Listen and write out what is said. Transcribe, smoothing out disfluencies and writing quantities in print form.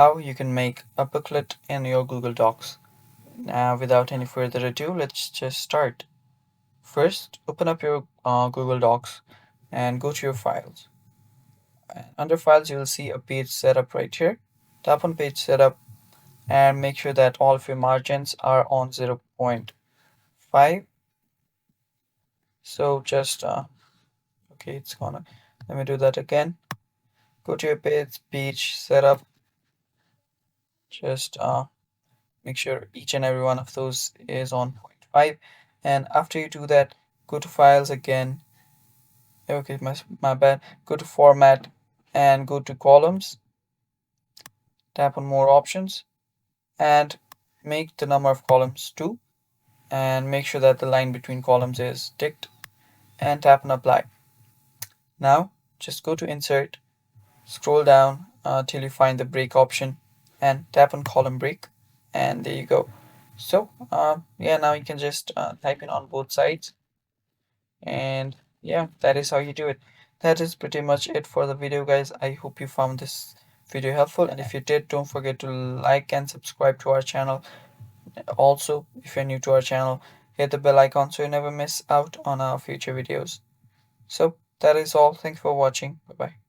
how you can make a booklet in your Google Docs. Now, without any further ado, let's just start. First, open up your Google Docs and go to your files. And under files, you will see a page setup right here. Tap on page setup and make sure that all of your margins are on 0.5. So just okay, it's gonna let me do that again. Go to your page setup. Just make sure each and every one of those is on 0.5. And after you do that, go to files again. Okay, my bad. Go to format and go to columns. Tap on more options and make the number of columns 2, and make sure that the line between columns is ticked, and tap on apply. Now just go to insert, scroll down till you find the break option, and tap on column break, and there you go. So yeah, now you can just type in on both sides, and yeah, that is how you do it. That is pretty much it for the video, guys. I hope you found this video helpful, and if you did, don't forget to like and subscribe to our channel. Also, if you're new to our channel, hit the bell icon so you never miss out on our future videos. So that is all. Thanks for watching. Bye bye.